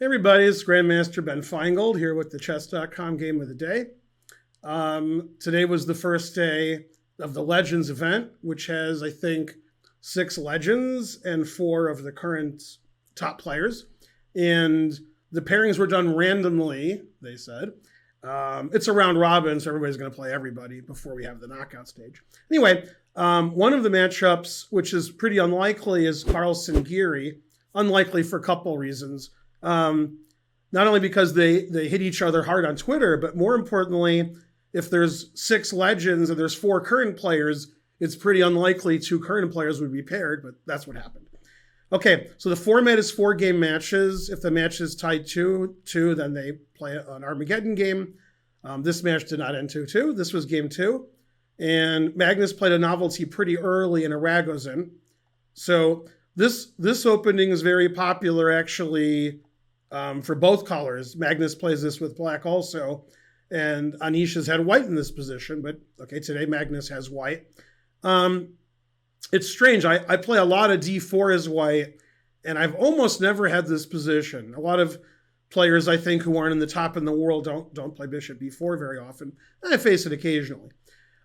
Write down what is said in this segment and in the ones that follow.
Hey everybody, it's Grandmaster Ben Finegold here with the Chess.com game of the day. Today was the first day of the Legends event, which has, I think, 6 Legends and 4 of the current top players. And the pairings were done randomly, they said. It's a round robin, so everybody's going to play everybody before we have the knockout stage. Anyway, one of the matchups, which is pretty unlikely, is Carlsen Giri. Unlikely for a couple reasons. Not only because they hit each other hard on Twitter, but more importantly, if there's 6 legends and there's 4 current players, it's pretty unlikely 2 current players would be paired, but that's what happened. Okay, so the format is 4 game matches. If the match is tied 2-2, then they play an Armageddon game. This match did not end 2-2. This was game 2. And Magnus played a Novelty pretty early in a Ragozin. So this opening is very popular, actually, for both colors. Magnus plays this with black also, and Anish has had white in this position, but okay, today Magnus has white. It's strange. I play a lot of d4 as white, and I've almost never had this position. A lot of players, I think, who aren't in the top in the world don't play bishop b4 very often. I face it occasionally.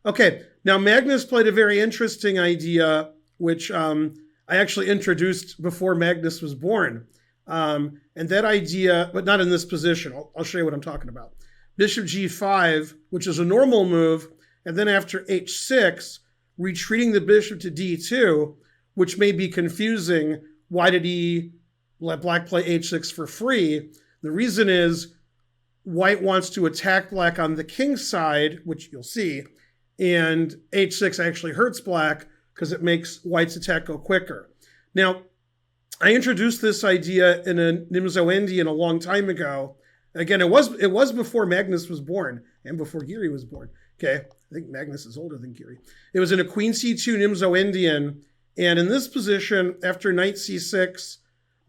Okay, now Magnus played a very interesting idea, which I actually introduced before Magnus was born. And that idea, but not in this position. I'll show you what I'm talking about. Bishop g5, which is a normal move, and then after h6, retreating the bishop to d2, which may be confusing. Why did he let black play h6 for free? The reason is white wants to attack black on the king side, which you'll see, and h6 actually hurts black because it makes white's attack go quicker. Now, I introduced this idea in a Novelty a long time ago. Again, it was before Magnus was born and before Giri was born. Okay, I think Magnus is older than Giri. It was in a Queen C2 Novelty, and in this position, after knight c6,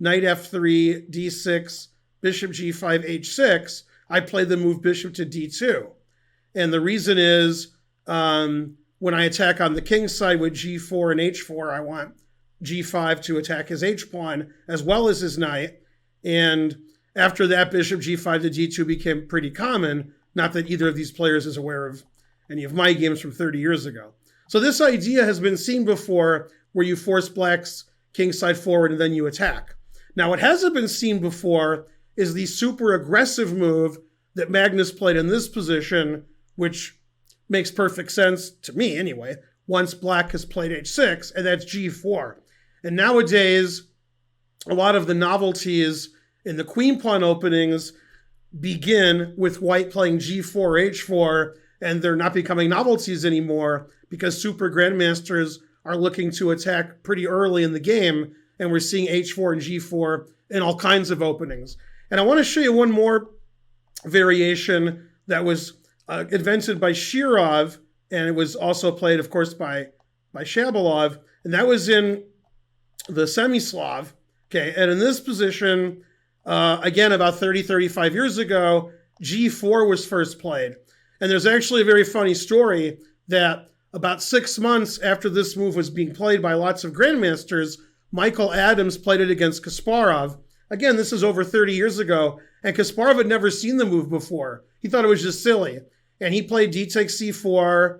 knight f3, d6, bishop g5, h6, I played the move bishop to d2. And the reason is when I attack on the king side with g4 and h4, I want g5 to attack his h-pawn as well as his knight. And after that, bishop g5 to d2 became pretty common. Not that either of these players is aware of any of my games from 30 years ago. So this idea has been seen before, where you force black's king side forward and then you attack. Now, what hasn't been seen before is the super aggressive move that Magnus played in this position, which makes perfect sense to me anyway, once black has played h6, and that's g4. And nowadays, a lot of the novelties in the queen pawn openings begin with white playing g4, h4, and they're not becoming novelties anymore because super grandmasters are looking to attack pretty early in the game, and we're seeing h4 and g4 in all kinds of openings. And I want to show you one more variation that was invented by Shirov, and it was also played, of course, by Shabalov, and that was in the Semislav. Okay, and in this position, again, about 30, 35 years ago, g4 was first played. And there's actually a very funny story that about 6 months after this move was being played by lots of grandmasters, Michael Adams played it against Kasparov. Again, this is over 30 years ago, and Kasparov had never seen the move before. He thought it was just silly. And he played d takes c4.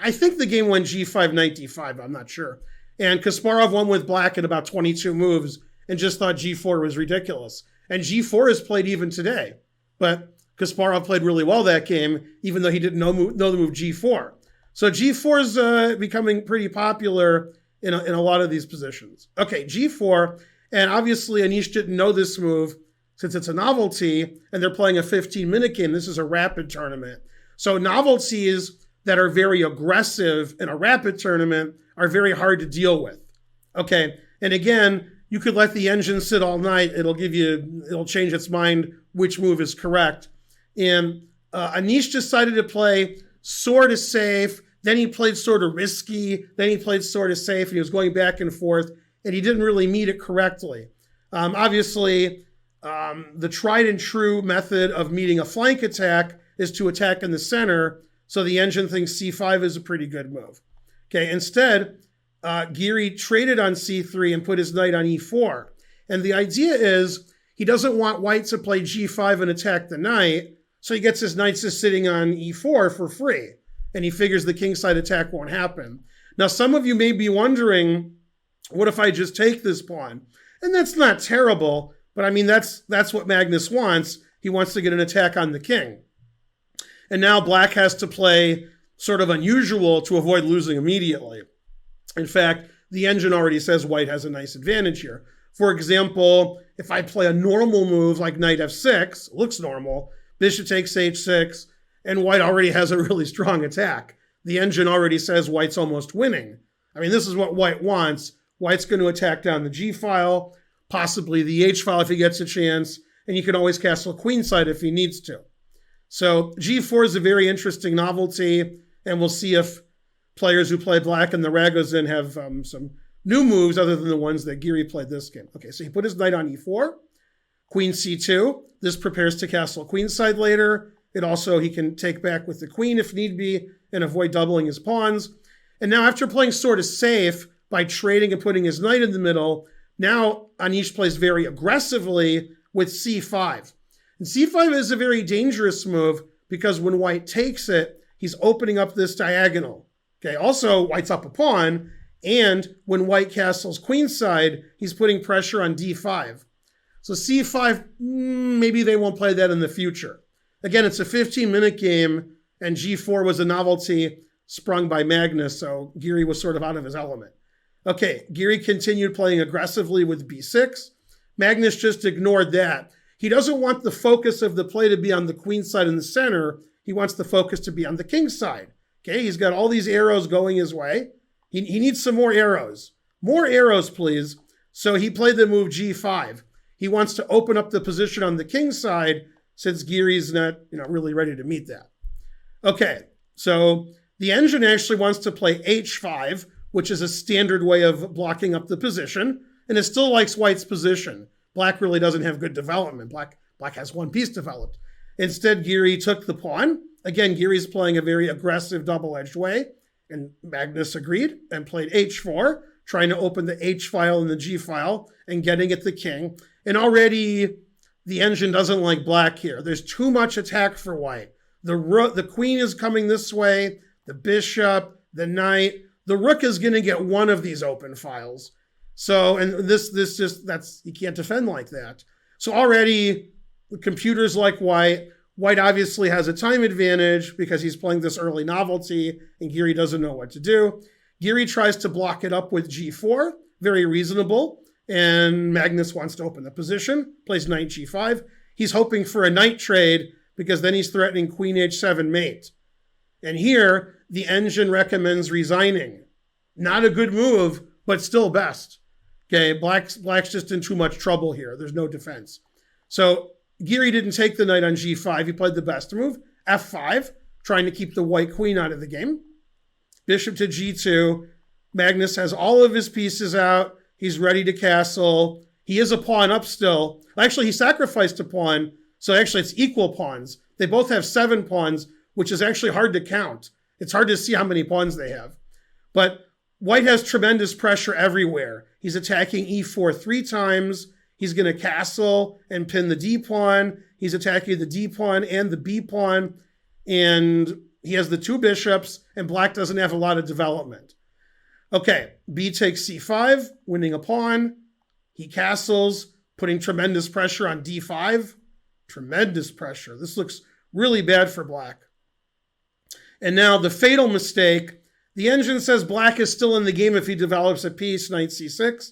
I think the game went g5, knight d5, I'm not sure. And Kasparov won with black in about 22 moves and just thought g4 was ridiculous. And g4 is played even today. But Kasparov played really well that game, even though he didn't know the move g4. So g4 is becoming pretty popular in a lot of these positions. Okay, g4, and obviously Anish didn't know this move since it's a novelty, and they're playing a 15-minute game. This is a rapid tournament. So novelties that are very aggressive in a rapid tournament are very hard to deal with. Okay, and again, you could let the engine sit all night. It'll change its mind which move is correct. And Anish decided to play sort of safe, then he played sort of risky, then he played sort of safe, and he was going back and forth, and he didn't really meet it correctly. Obviously, the tried and true method of meeting a flank attack is to attack in the center, so the engine thinks c5 is a pretty good move. Okay, instead, Giri traded on c3 and put his knight on e4. And the idea is he doesn't want white to play g5 and attack the knight, so he gets his knights just sitting on e4 for free, and he figures the kingside attack won't happen. Now, some of you may be wondering, what if I just take this pawn? And that's not terrible, but I mean, that's what Magnus wants. He wants to get an attack on the king. And now black has to play sort of unusual to avoid losing immediately. In fact, the engine already says white has a nice advantage here. For example, if I play a normal move like knight f6, looks normal, bishop takes h6, and white already has a really strong attack. The engine already says white's almost winning. I mean, this is what white wants. White's going to attack down the g file, possibly the h file if he gets a chance, and you can always castle queenside if he needs to. So g4 is a very interesting novelty, and we'll see if players who play black in the Ragozin have some new moves other than the ones that Giri played this game. Okay, so he put his knight on e4, queen c2. This prepares to castle queenside later. It also, he can take back with the queen if need be and avoid doubling his pawns. And now after playing sort of safe by trading and putting his knight in the middle, now Anish plays very aggressively with c5. And c5 is a very dangerous move because when white takes it, he's opening up this diagonal. Okay, also white's up a pawn, and when white castles queenside, he's putting pressure on d5. So c5, maybe they won't play that in the future. Again, it's a 15-minute game, and g4 was a novelty sprung by Magnus, so Giri was sort of out of his element. Okay, Giri continued playing aggressively with b6. Magnus just ignored that. He doesn't want the focus of the play to be on the queen side in the center. He wants the focus to be on the king side. Okay, he's got all these arrows going his way. He needs some more arrows. More arrows, please. So he played the move g5. He wants to open up the position on the king side since Giri's not really ready to meet that. Okay, so the engine actually wants to play h5, which is a standard way of blocking up the position, and it still likes white's position. Black really doesn't have good development. Black has one piece developed. Instead, Giri took the pawn. Again, Giri's playing a very aggressive double-edged way, and Magnus agreed and played h4, trying to open the h file and the g file and getting at the king. And already the engine doesn't like black here. There's too much attack for white. The queen is coming this way, the bishop, the knight. The rook is going to get one of these open files. So, and this you can't defend like that. So already the computer's like white. White obviously has a time advantage because he's playing this early novelty and Giri doesn't know what to do. Giri tries to block it up with g4, very reasonable. And Magnus wants to open the position, plays knight g5. He's hoping for a knight trade because then he's threatening queen h7 mate. And here, the engine recommends resigning. Not a good move, but still best. Okay, black's just in too much trouble here. There's no defense. So Giri didn't take the knight on g5. He played the best move, f5, trying to keep the white queen out of the game. Bishop to g2. Magnus has all of his pieces out. He's ready to castle. He is a pawn up still. Actually, he sacrificed a pawn, so actually it's equal pawns. They both have 7 pawns, which is actually hard to count. It's hard to see how many pawns they have. But white has tremendous pressure everywhere. He's attacking e4 3 times. He's going to castle and pin the d pawn. He's attacking the d pawn and the b pawn. And he has the 2 bishops, and black doesn't have a lot of development. Okay, b takes c5, winning a pawn. He castles, putting tremendous pressure on d5. Tremendous pressure. This looks really bad for black. And now the fatal mistake. The engine says black is still in the game if he develops a piece, knight c6.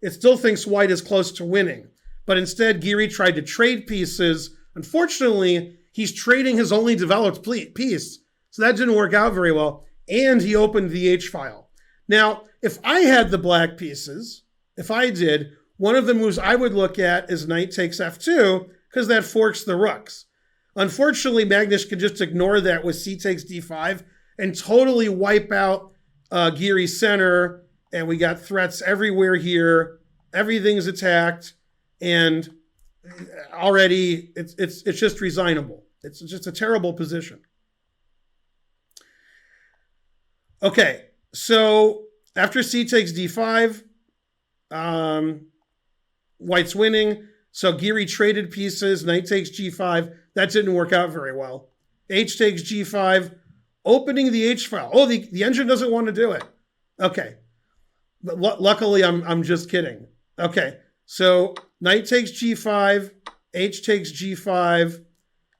It still thinks white is close to winning. But instead, Giri tried to trade pieces. Unfortunately, he's trading his only developed piece. So that didn't work out very well. And he opened the h file. Now, if I had the black pieces, if I did, one of the moves I would look at is knight takes f2, because that forks the rooks. Unfortunately, Magnus could just ignore that with c takes d5 and totally wipe out Giri's center, and we got threats everywhere here. Everything's attacked, and already it's just resignable. It's just a terrible position. Okay. So after c takes d5, white's winning. So Giri traded pieces, knight takes g5. That didn't work out very well. H takes g5, opening the H file. Oh, the engine doesn't want to do it. Okay. But luckily, I'm just kidding. Okay, so knight takes g5, H takes g5,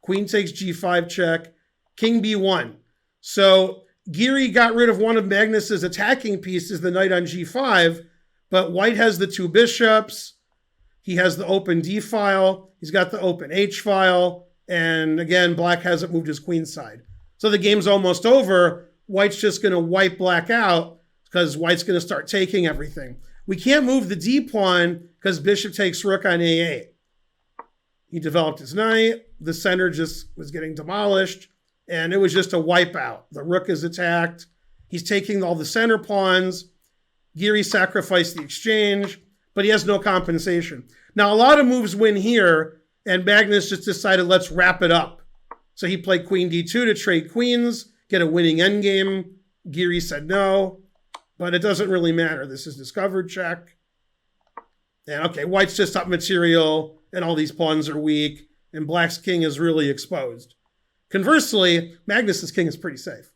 queen takes g5 check, king b1. So Giri got rid of one of Magnus's attacking pieces, the knight on g5, but white has the two bishops. He has the open d file. He's got the open h file. And again, black hasn't moved his queen side. So the game's almost over. White's just going to wipe black out because white's going to start taking everything. We can't move the d pawn because bishop takes rook on a8. He developed his knight. The center just was getting demolished. And it was just a wipeout. The rook is attacked. He's taking all the center pawns. Giri sacrificed the exchange, but he has no compensation. Now, a lot of moves win here, and Magnus just decided, let's wrap it up. So he played queen d2 to trade queens, get a winning endgame. Giri said no, but it doesn't really matter. This is discovered check. And okay, white's just up material, and all these pawns are weak, and black's king is really exposed. Conversely, Magnus's king is pretty safe.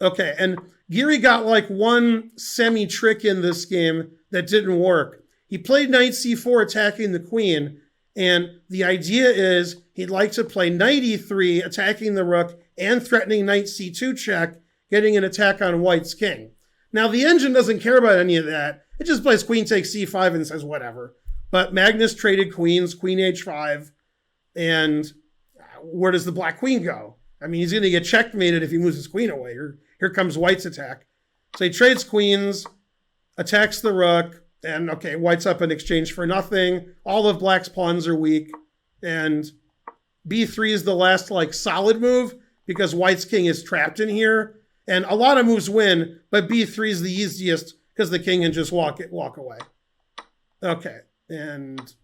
Okay, and Giri got like one semi-trick in this game that didn't work. He played knight c4 attacking the queen, and the idea is he'd like to play knight e3 attacking the rook and threatening knight c2 check, getting an attack on white's king. Now, the engine doesn't care about any of that. It just plays queen takes c5 and says whatever. But Magnus traded queens, queen h5, and where does the black queen go? I mean, he's going to get checkmated if he moves his queen away. Here comes white's attack. So he trades queens, attacks the rook, and okay, white's up in exchange for nothing. All of black's pawns are weak, and b3 is the last like solid move because white's king is trapped in here. And a lot of moves win, but b3 is the easiest because the king can just walk away. Okay, and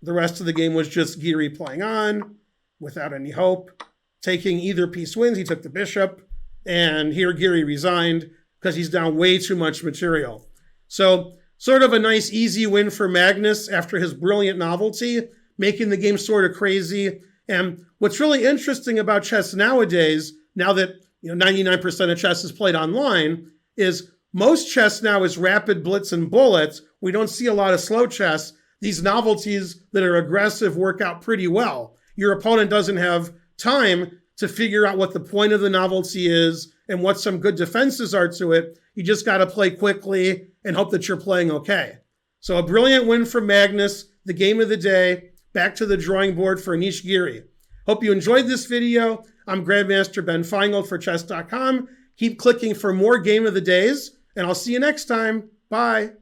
the rest of the game was just Giri playing on without any hope. Taking either piece wins. He took the bishop, and here Giri resigned because he's down way too much material. So sort of a nice easy win for Magnus after his brilliant novelty, making the game sort of crazy. And what's really interesting about chess nowadays, now that 99% of chess is played online, is most chess now is rapid blitz and bullets. We don't see a lot of slow chess. These novelties that are aggressive work out pretty well. Your opponent doesn't have time to figure out what the point of the novelty is and what some good defenses are to it. You just got to play quickly and hope that you're playing okay. So a brilliant win for Magnus, the game of the day. Back to the drawing board for Anish Giri. Hope you enjoyed this video. I'm Grandmaster Ben Finegold for Chess.com. Keep clicking for more game of the days, and I'll see you next time. Bye.